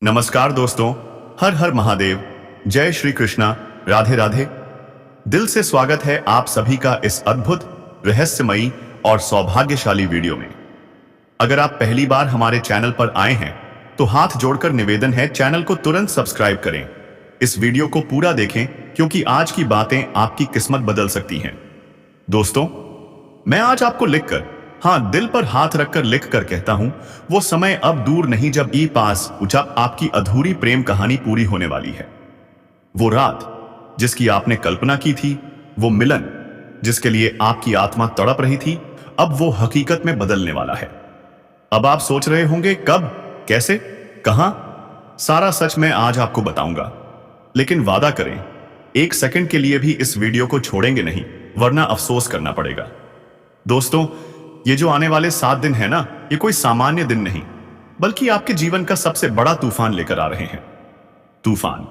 नमस्कार दोस्तों, हर हर महादेव, जय श्री कृष्णा, राधे राधे। दिल से स्वागत है आप सभी का इस अद्भुत, रहस्यमयी और सौभाग्यशाली वीडियो में। अगर आप पहली बार हमारे चैनल पर आए हैं तो हाथ जोड़कर निवेदन है, चैनल को तुरंत सब्सक्राइब करें। इस वीडियो को पूरा देखें क्योंकि आज की बातें आपकी किस्मत बदल सकती हैं। दोस्तों, मैं आज आपको लिखकर, हाँ, दिल पर हाथ रखकर लिख कर कहता हूं, वो समय अब दूर नहीं जब पास पूछा आपकी अधूरी प्रेम कहानी पूरी होने वाली है। वो रात जिसकी आपने कल्पना की थी, वो मिलन जिसके लिए आपकी आत्मा तड़प रही थी, अब वो हकीकत में बदलने वाला है। अब आप सोच रहे होंगे कब, कैसे, कहां? सारा सच मैं आज आपको बताऊंगा, लेकिन वादा करें, एक सेकंड के लिए भी इस वीडियो को छोड़ेंगे नहीं, वरना अफसोस करना पड़ेगा। दोस्तों, ये जो आने वाले 7 दिन है ना, ये कोई सामान्य दिन नहीं, बल्कि आपके जीवन का सबसे बड़ा तूफान लेकर आ रहे हैं। तूफान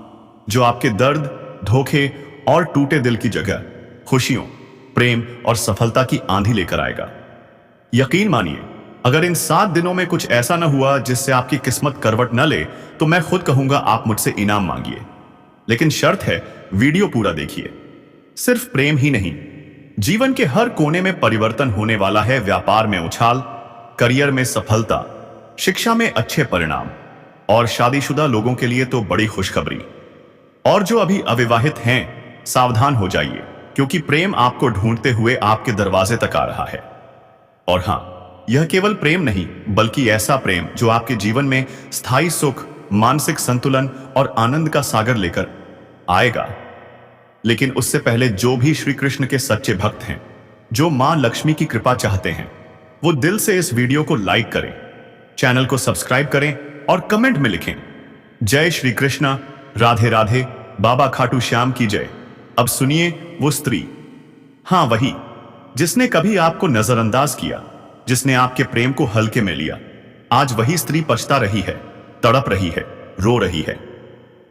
जो आपके दर्द, धोखे और टूटे दिल की जगह खुशियों, प्रेम और सफलता की आंधी लेकर आएगा। यकीन मानिए, अगर इन 7 दिनों में कुछ ऐसा न हुआ जिससे आपकी किस्मत करवट न ले, तो मैं खुद कहूंगा आप मुझसे इनाम मांगिए। लेकिन शर्त है, वीडियो पूरा देखिए। सिर्फ प्रेम ही नहीं, जीवन के हर कोने में परिवर्तन होने वाला है। व्यापार में उछाल, करियर में सफलता, शिक्षा में अच्छे परिणाम, और शादीशुदा लोगों के लिए तो बड़ी खुशखबरी। और जो अभी अविवाहित हैं, सावधान हो जाइए, क्योंकि प्रेम आपको ढूंढते हुए आपके दरवाजे तक आ रहा है। और हां, यह केवल प्रेम नहीं, बल्कि ऐसा प्रेम जो आपके जीवन में स्थायी सुख, मानसिक संतुलन और आनंद का सागर लेकर आएगा। लेकिन उससे पहले जो भी श्री कृष्ण के सच्चे भक्त हैं, जो मां लक्ष्मी की कृपा चाहते हैं, वो दिल से इस वीडियो को लाइक करें, चैनल को सब्सक्राइब करें और कमेंट में लिखें, जय श्री कृष्णा, राधे राधे, बाबा खाटू श्याम की जय। अब सुनिए वो स्त्री, हां वही, जिसने कभी आपको नजरअंदाज किया, जिसने आपके प्रेम को हल्के में लिया, आज वही स्त्री पछता रही है, तड़प रही है, रो रही है,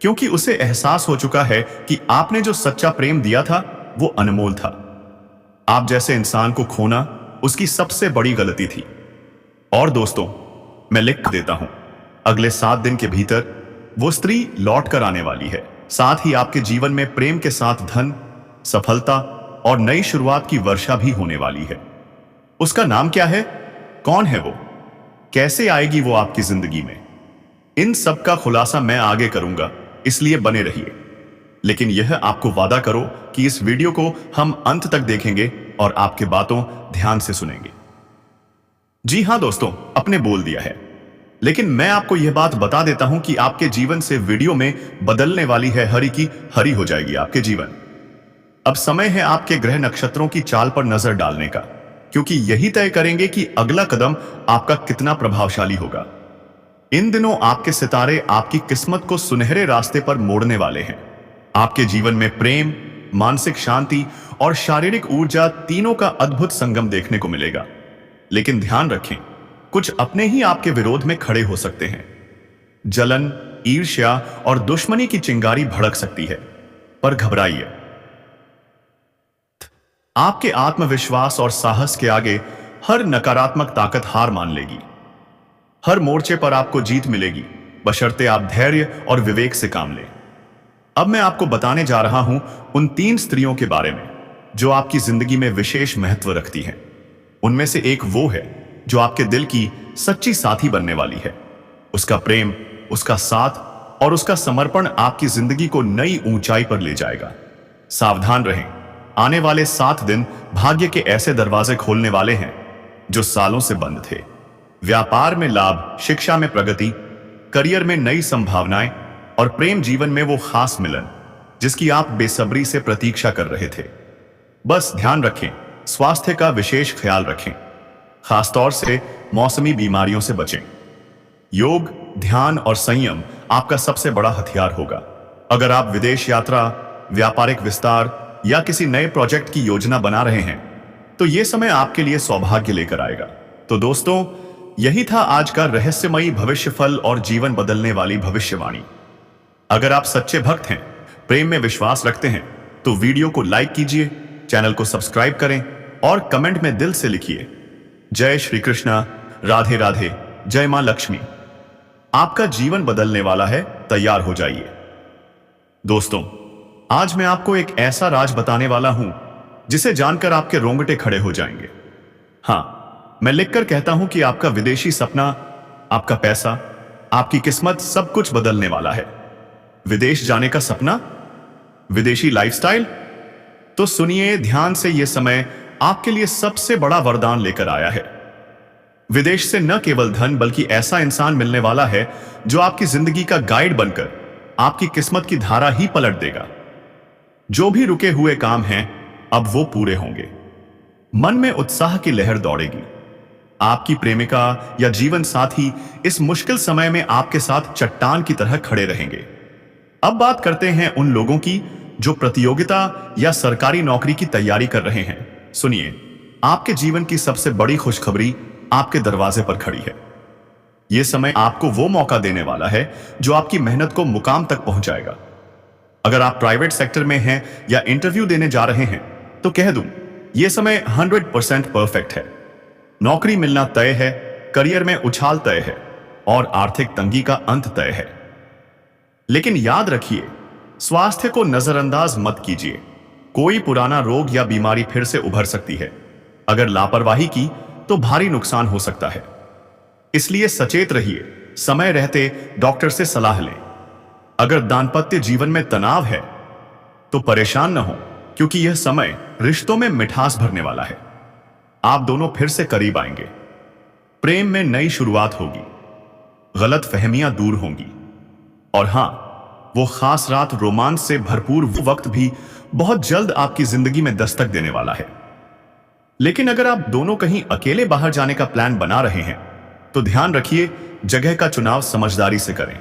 क्योंकि उसे एहसास हो चुका है कि आपने जो सच्चा प्रेम दिया था वो अनमोल था। आप जैसे इंसान को खोना उसकी सबसे बड़ी गलती थी। और दोस्तों, मैं लिख देता हूं, अगले 7 दिन के भीतर वो स्त्री लौट कर आने वाली है। साथ ही आपके जीवन में प्रेम के साथ धन, सफलता और नई शुरुआत की वर्षा भी होने वाली है। उसका नाम क्या है? कौन है वो? कैसे आएगी वो आपकी जिंदगी में? इन सब का खुलासा मैं आगे करूंगा, इसलिए बने रहिए। लेकिन यह आपको वादा करो कि इस वीडियो को हम अंत तक देखेंगे और आपके बातों ध्यान से सुनेंगे। जी हां दोस्तों, अपने बोल दिया है। लेकिन मैं आपको यह बात बता देता हूं कि आपके जीवन से वीडियो में बदलने वाली है, हरी की हरी हो जाएगी आपके जीवन। अब समय है आपके ग्रह नक्षत्रों की चाल पर नजर डालने का, क्योंकि यही तय करेंगे कि अगला कदम आपका कितना प्रभावशाली होगा। इन दिनों आपके सितारे आपकी किस्मत को सुनहरे रास्ते पर मोड़ने वाले हैं। आपके जीवन में प्रेम, मानसिक शांति और शारीरिक ऊर्जा तीनों का अद्भुत संगम देखने को मिलेगा। लेकिन ध्यान रखें, कुछ अपने ही आपके विरोध में खड़े हो सकते हैं। जलन, ईर्ष्या और दुश्मनी की चिंगारी भड़क सकती है, पर घबराइए। आपके आत्मविश्वास और साहस के आगे हर नकारात्मक ताकत हार मान लेगी। हर मोर्चे पर आपको जीत मिलेगी, बशर्ते आप धैर्य और विवेक से काम लें। अब मैं आपको बताने जा रहा हूं उन 3 स्त्रियों के बारे में जो आपकी जिंदगी में विशेष महत्व रखती हैं। उनमें से एक वो है जो आपके दिल की सच्ची साथी बनने वाली है। उसका प्रेम, उसका साथ और उसका समर्पण आपकी जिंदगी को नई ऊंचाई पर ले जाएगा। सावधान रहें, आने वाले 7 दिन भाग्य के ऐसे दरवाजे खोलने वाले हैं जो सालों से बंद थे। व्यापार में लाभ, शिक्षा में प्रगति, करियर में नई संभावनाएं और प्रेम जीवन में वो खास मिलन जिसकी आप बेसब्री से प्रतीक्षा कर रहे थे। बस ध्यान रखें, स्वास्थ्य का विशेष ख्याल रखें, खासतौर से मौसमी बीमारियों से बचें। योग, ध्यान और संयम आपका सबसे बड़ा हथियार होगा। अगर आप विदेश यात्रा, व्यापारिक विस्तार या किसी नए प्रोजेक्ट की योजना बना रहे हैं, तो यह समय आपके लिए सौभाग्य लेकर आएगा। तो दोस्तों, यही था आज का रहस्यमयी भविष्यफल और जीवन बदलने वाली भविष्यवाणी। अगर आप सच्चे भक्त हैं, प्रेम में विश्वास रखते हैं, तो वीडियो को लाइक कीजिए, चैनल को सब्सक्राइब करें और कमेंट में दिल से लिखिए, जय श्री कृष्णा, राधे राधे, जय मां लक्ष्मी। आपका जीवन बदलने वाला है, तैयार हो जाइए। दोस्तों, आज मैं आपको एक ऐसा राज बताने वाला हूं जिसे जानकर आपके रोंगटे खड़े हो जाएंगे। हां, मैं लिखकर कहता हूं कि आपका विदेशी सपना, आपका पैसा, आपकी किस्मत सब कुछ बदलने वाला है। विदेश जाने का सपना, विदेशी लाइफस्टाइल? तो सुनिए ध्यान से, यह समय आपके लिए सबसे बड़ा वरदान लेकर आया है। विदेश से न केवल धन बल्कि ऐसा इंसान मिलने वाला है जो आपकी जिंदगी का गाइड बनकर आपकी किस्मत की धारा ही पलट देगा। जो भी रुके हुए काम हैं अब वो पूरे होंगे। मन में उत्साह की लहर दौड़ेगी। आपकी प्रेमिका या जीवन साथी इस मुश्किल समय में आपके साथ चट्टान की तरह खड़े रहेंगे। अब बात करते हैं उन लोगों की जो प्रतियोगिता या सरकारी नौकरी की तैयारी कर रहे हैं। सुनिए, आपके जीवन की सबसे बड़ी खुशखबरी आपके दरवाजे पर खड़ी है। यह समय आपको वो मौका देने वाला है जो आपकी मेहनत को मुकाम तक पहुंचाएगा। अगर आप प्राइवेट सेक्टर में हैं या इंटरव्यू देने जा रहे हैं तो कह दूं, यह समय 100% परफेक्ट है। नौकरी मिलना तय है, करियर में उछाल तय है और आर्थिक तंगी का अंत तय है। लेकिन याद रखिए, स्वास्थ्य को नजरअंदाज मत कीजिए। कोई पुराना रोग या बीमारी फिर से उभर सकती है। अगर लापरवाही की तो भारी नुकसान हो सकता है। इसलिए सचेत रहिए, समय रहते डॉक्टर से सलाह लें। अगर दांपत्य जीवन में तनाव है तो परेशान न हो, क्योंकि यह समय रिश्तों में मिठास भरने वाला है। आप दोनों फिर से करीब आएंगे। प्रेम में नई शुरुआत होगी, गलत फहमियां दूर होंगी और हां, वो खास रात, रोमांस से भरपूर वो वक्त भी बहुत जल्द आपकी जिंदगी में दस्तक देने वाला है। लेकिन अगर आप दोनों कहीं अकेले बाहर जाने का प्लान बना रहे हैं तो ध्यान रखिए, जगह का चुनाव समझदारी से करें,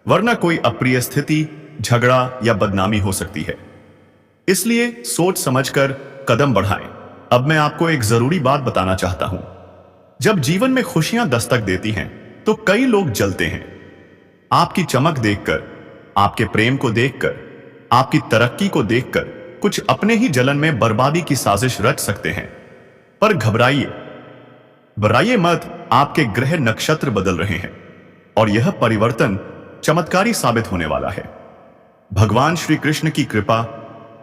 वरना कोई अप्रिय स्थिति, झगड़ा या बदनामी हो सकती है। इसलिए सोच समझकर कदम बढ़ाएं। अब मैं आपको एक जरूरी बात बताना चाहता हूं। जब जीवन में खुशियां दस्तक देती हैं तो कई लोग जलते हैं। आपकी चमक देखकर, आपके प्रेम को देखकर, आपकी तरक्की को देखकर कुछ अपने ही जलन में बर्बादी की साजिश रच सकते हैं। पर घबराइए मत, आपके ग्रह नक्षत्र बदल रहे हैं और यह परिवर्तन चमत्कारी साबित होने वाला है। भगवान श्री कृष्ण की कृपा,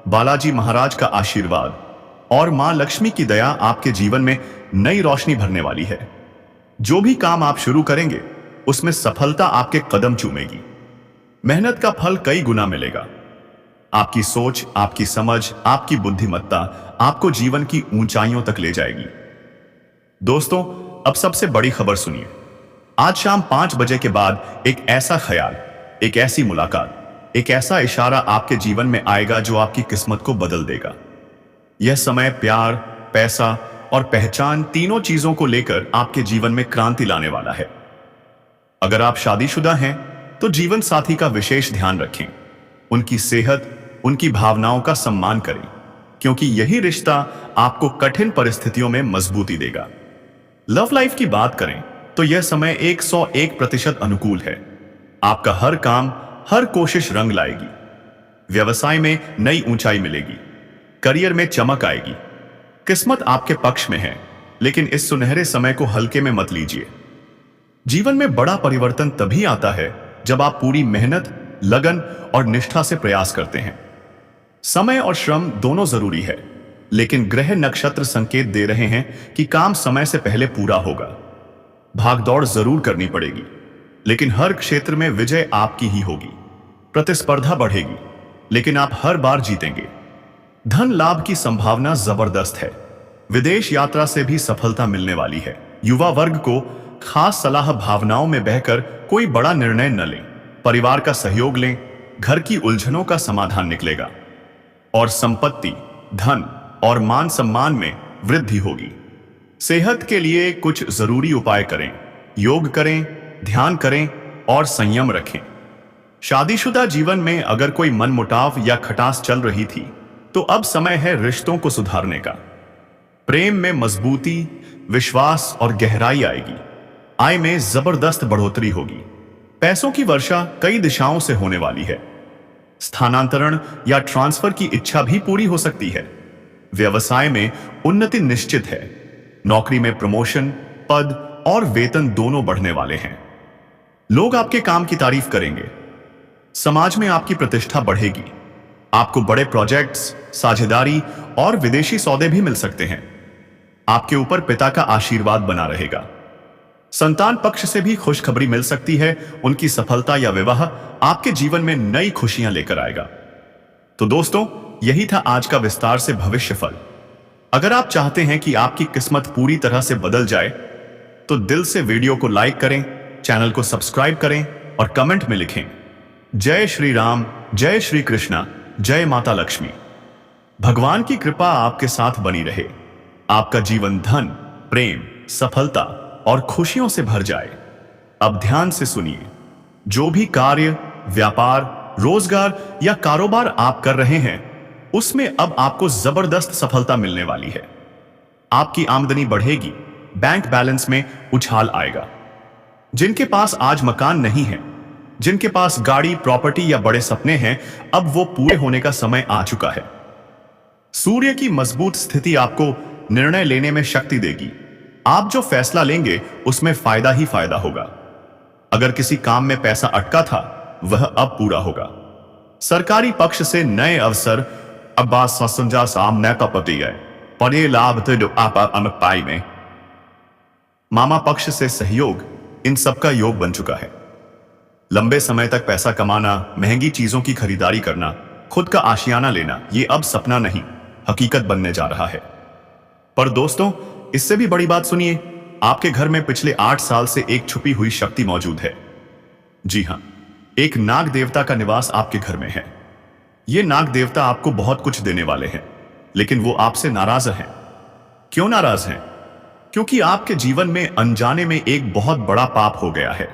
बालाजी महाराज का आशीर्वाद और मां लक्ष्मी की दया आपके जीवन में नई रोशनी भरने वाली है। जो भी काम आप शुरू करेंगे उसमें सफलता आपके कदम चूमेगी। मेहनत का फल कई गुना मिलेगा। आपकी सोच, आपकी समझ, आपकी बुद्धिमत्ता आपको जीवन की ऊंचाइयों तक ले जाएगी। दोस्तों, अब सबसे बड़ी खबर सुनिए। आज शाम 5 बजे के बाद एक ऐसा ख्याल, एक ऐसी मुलाकात, एक ऐसा इशारा आपके जीवन में आएगा जो आपकी किस्मत को बदल देगा। यह समय प्यार, पैसा और पहचान तीनों चीजों को लेकर आपके जीवन में क्रांति लाने वाला है। अगर आप शादीशुदा हैं तो जीवन साथी का विशेष ध्यान रखें। उनकी सेहत, उनकी भावनाओं का सम्मान करें, क्योंकि यही रिश्ता आपको कठिन परिस्थितियों में मजबूती देगा। लव लाइफ की बात करें तो यह समय 101% अनुकूल है। आपका हर काम, हर कोशिश रंग लाएगी। व्यवसाय में नई ऊंचाई मिलेगी, करियर में चमक आएगी। किस्मत आपके पक्ष में है, लेकिन इस सुनहरे समय को हल्के में मत लीजिए। जीवन में बड़ा परिवर्तन तभी आता है जब आप पूरी मेहनत, लगन और निष्ठा से प्रयास करते हैं। समय और श्रम दोनों जरूरी है, लेकिन ग्रह नक्षत्र संकेत दे रहे हैं कि काम समय से पहले पूरा होगा। भागदौड़ जरूर करनी पड़ेगी, लेकिन हर क्षेत्र में विजय आपकी ही होगी। प्रतिस्पर्धा बढ़ेगी, लेकिन आप हर बार जीतेंगे। धन लाभ की संभावना जबरदस्त है। विदेश यात्रा से भी सफलता मिलने वाली है। युवा वर्ग को खास सलाह, भावनाओं में बहकर कोई बड़ा निर्णय न लें। परिवार का सहयोग लें, घर की उलझनों का समाधान निकलेगा और संपत्ति, धन और मान सम्मान में वृद्धि होगी। सेहत के लिए कुछ जरूरी उपाय करें, योग करें, ध्यान करें और संयम रखें। शादीशुदा जीवन में अगर कोई मनमुटाव या खटास चल रही थी तो अब समय है रिश्तों को सुधारने का। प्रेम में मजबूती, विश्वास और गहराई आएगी। आय में जबरदस्त बढ़ोतरी होगी। पैसों की वर्षा कई दिशाओं से होने वाली है। स्थानांतरण या ट्रांसफर की इच्छा भी पूरी हो सकती है। व्यवसाय में उन्नति निश्चित है। नौकरी में प्रमोशन, पद और वेतन दोनों बढ़ने वाले हैं। लोग आपके काम की तारीफ करेंगे। समाज में आपकी प्रतिष्ठा बढ़ेगी। आपको बड़े प्रोजेक्ट्स, साझेदारी और विदेशी सौदे भी मिल सकते हैं। आपके ऊपर पिता का आशीर्वाद बना रहेगा। संतान पक्ष से भी खुशखबरी मिल सकती है। उनकी सफलता या विवाह आपके जीवन में नई खुशियां लेकर आएगा। तो दोस्तों, यही था आज का विस्तार से भविष्य फल। अगर आप चाहते हैं कि आपकी किस्मत पूरी तरह से बदल जाए, तो दिल से वीडियो को लाइक करें, चैनल को सब्सक्राइब करें और कमेंट में लिखें जय श्री राम, जय श्री कृष्णा, जय माता लक्ष्मी। भगवान की कृपा आपके साथ बनी रहे। आपका जीवन धन, प्रेम, सफलता और खुशियों से भर जाए। अब ध्यान से सुनिए। जो भी कार्य, व्यापार, रोजगार या कारोबार आप कर रहे हैं, उसमें अब आपको जबरदस्त सफलता मिलने वाली है। आपकी आमदनी बढ़ेगी, बैंक बैलेंस में उछाल आएगा। जिनके पास आज मकान नहीं है, जिनके पास गाड़ी, प्रॉपर्टी या बड़े सपने हैं, अब वो पूरे होने का समय आ चुका है। सूर्य की मजबूत स्थिति आपको निर्णय लेने में शक्ति देगी। आप जो फैसला लेंगे उसमें फायदा ही फायदा होगा। अगर किसी काम में पैसा अटका था, वह अब पूरा होगा। सरकारी पक्ष से नए अवसर अब सामने का पति है। परे लाभ तो आप पाई में। मामा पक्ष से सहयोग, इन सबका योग बन चुका है। लंबे समय तक पैसा कमाना, महंगी चीजों की खरीदारी करना, खुद का आशियाना लेना, ये अब सपना नहीं, हकीकत बनने जा रहा है। पर दोस्तों, इससे भी बड़ी बात सुनिए। आपके घर में पिछले 8 साल से एक छुपी हुई शक्ति मौजूद है। जी हां, एक नाग देवता का निवास आपके घर में है। ये नाग देवता आपको बहुत कुछ देने वाले हैं, लेकिन वो आपसे नाराज हैं। क्यों नाराज हैं? क्योंकि आपके जीवन में अनजाने में एक बहुत बड़ा पाप हो गया है।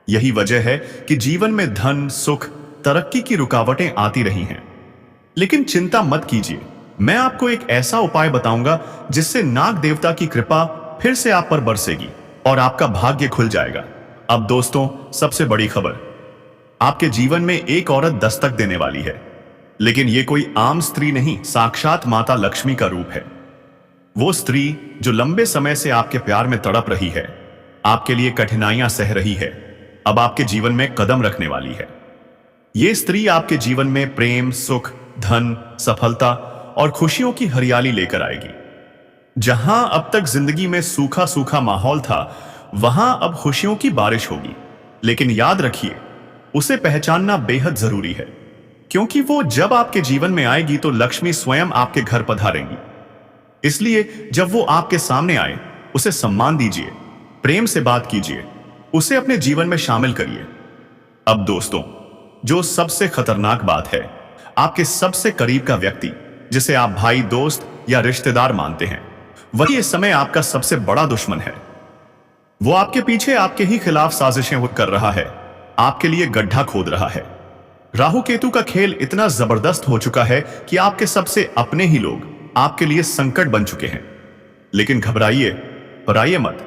यही वजह है कि जीवन में धन, सुख, तरक्की की रुकावटें आती रही हैं। लेकिन चिंता मत कीजिए, मैं आपको एक ऐसा उपाय बताऊंगा जिससे नाग देवता की कृपा फिर से आप पर बरसेगी और आपका भाग्य खुल जाएगा। अब दोस्तों, सबसे बड़ी खबर, आपके जीवन में एक औरत दस्तक देने वाली है। लेकिन यह कोई आम स्त्री नहीं, साक्षात माता लक्ष्मी का रूप है। वो स्त्री जो लंबे समय से आपके प्यार में तड़प रही है, आपके लिए कठिनाइयां सह रही है, अब आपके जीवन में कदम रखने वाली है। ये स्त्री आपके जीवन में प्रेम, सुख, धन, सफलता और खुशियों की हरियाली लेकर आएगी। जहां अब तक जिंदगी में सूखा सूखा माहौल था, वहां अब खुशियों की बारिश होगी। लेकिन याद रखिए, उसे पहचानना बेहद जरूरी है, क्योंकि वो जब आपके जीवन में आएगी तो लक्ष्मी स्वयं आपके घर पधारेंगी। इसलिए जब वो आपके सामने आए, उसे सम्मान दीजिए, प्रेम से बात कीजिए, उसे अपने जीवन में शामिल करिए। अब दोस्तों, जो सबसे खतरनाक बात है, आपके सबसे करीब का व्यक्ति, जिसे आप भाई, दोस्त या रिश्तेदार मानते हैं, वही इस समय आपका सबसे बड़ा दुश्मन है। वो आपके पीछे आपके ही खिलाफ साजिशें कर रहा है, आपके लिए गड्ढा खोद रहा है। राहु केतु का खेल इतना जबरदस्त हो चुका है कि आपके सबसे अपने ही लोग आपके लिए संकट बन चुके हैं। लेकिन घबराइए, पराइए मत।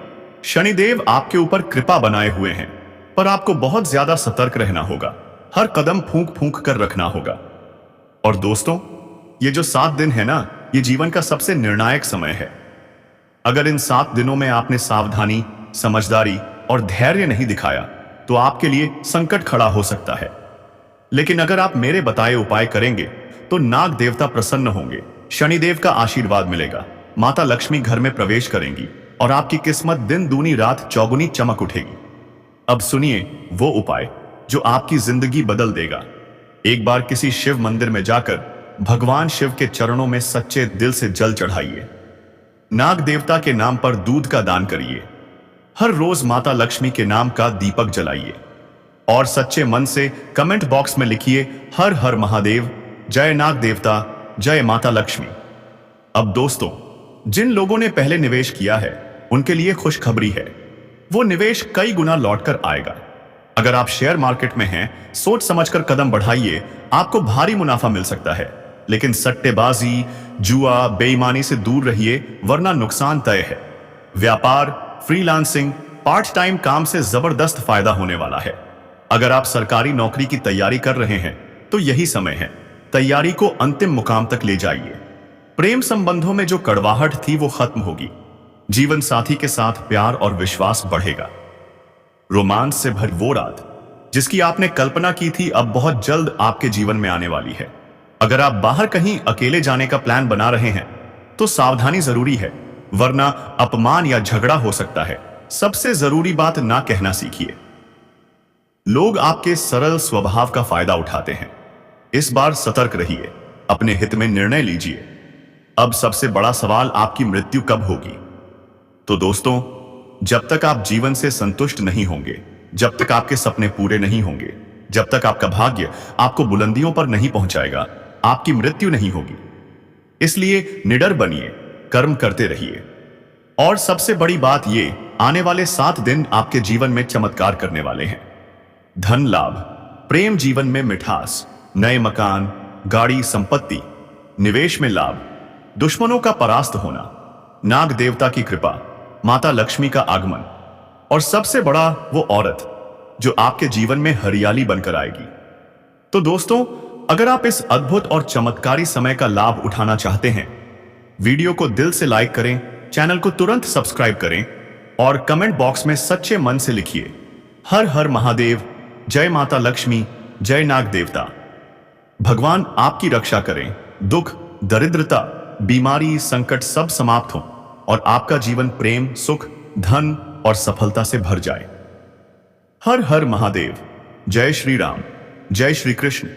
शनिदेव आपके ऊपर कृपा बनाए हुए हैं, पर आपको बहुत ज्यादा सतर्क रहना होगा। हर कदम फूंक फूंक कर रखना होगा। और दोस्तों, ये जो 7 दिन है ना, ये जीवन का सबसे निर्णायक समय है। अगर इन 7 दिनों में आपने सावधानी, समझदारी और धैर्य नहीं दिखाया, तो आपके लिए संकट खड़ा हो सकता है। लेकिन अगर आप मेरे बताए उपाय करेंगे, तो नाग देवता प्रसन्न होंगे, शनिदेव का आशीर्वाद मिलेगा, माता लक्ष्मी घर में प्रवेश करेंगी और आपकी किस्मत दिन दूनी रात चौगुनी चमक उठेगी। अब सुनिए वो उपाय जो आपकी जिंदगी बदल देगा। एक बार किसी शिव मंदिर में जाकर भगवान शिव के चरणों में सच्चे दिल से जल चढ़ाइए। नाग देवता के नाम पर दूध का दान करिए। हर रोज माता लक्ष्मी के नाम का दीपक जलाइए और सच्चे मन से कमेंट बॉक्स में लिखिए हर हर महादेव, जय नाग देवता, जय माता लक्ष्मी। अब दोस्तों, जिन लोगों ने पहले निवेश किया है, उनके लिए खुशखबरी है। वो निवेश कई गुना लौटकर आएगा। अगर आप शेयर मार्केट में हैं, सोच समझकर कदम बढ़ाइए, आपको भारी मुनाफा मिल सकता है। लेकिन सट्टेबाजी, जुआ, बेईमानी से दूर रहिए, वरना नुकसान तय है। व्यापार, फ्रीलांसिंग, पार्ट टाइम काम से जबरदस्त फायदा होने वाला है। अगर आप सरकारी नौकरी की तैयारी कर रहे हैं, तो यही समय है। तैयारी को अंतिम मुकाम तक ले जाइए। प्रेम संबंधों में जो कड़वाहट थी, वो खत्म होगी। जीवन साथी के साथ प्यार और विश्वास बढ़ेगा। रोमांच से भरी वो रात जिसकी आपने कल्पना की थी अब बहुत जल्द आपके जीवन में आने वाली है। अगर आप बाहर कहीं अकेले जाने का प्लान बना रहे हैं तो सावधानी जरूरी है, वरना अपमान या झगड़ा हो सकता है। सबसे जरूरी बात, ना कहना सीखिए। लोग आपके सरल स्वभाव का फायदा उठाते हैं। इस बार सतर्क रहिए, अपने हित में निर्णय लीजिए। अब सबसे बड़ा सवाल, आपकी मृत्यु कब होगी? तो दोस्तों, जब तक आप जीवन से संतुष्ट नहीं होंगे, जब तक आपके सपने पूरे नहीं होंगे, जब तक आपका भाग्य आपको बुलंदियों पर नहीं पहुंचाएगा, आपकी मृत्यु नहीं होगी। इसलिए निडर बनिए, कर्म करते रहिए। और सबसे बड़ी बात ये, आने वाले 7 दिन आपके जीवन में चमत्कार करने वाले हैं। धन लाभ, प्रेम जीवन में मिठास, नए मकान, गाड़ी, संपत्ति, निवेश में लाभ, दुश्मनों का परास्त होना, नाग देवता की कृपा, माता लक्ष्मी का आगमन, और सबसे बड़ा, वो औरत जो आपके जीवन में हरियाली बनकर आएगी। तो दोस्तों, अगर आप इस अद्भुत और चमत्कारी समय का लाभ उठाना चाहते हैं, वीडियो को दिल से लाइक करें, चैनल को तुरंत सब्सक्राइब करें और कमेंट बॉक्स में सच्चे मन से लिखिए, हर हर महादेव, जय माता लक्ष्मी, जय नाग देवता। भगवान आपकी रक्षा करें, दुख, दरिद्रता, बीमारी, संकट सब समाप्त हो और आपका जीवन प्रेम, सुख, धन और सफलता से भर जाए। हर हर महादेव। जय श्री राम, जय श्री कृष्ण।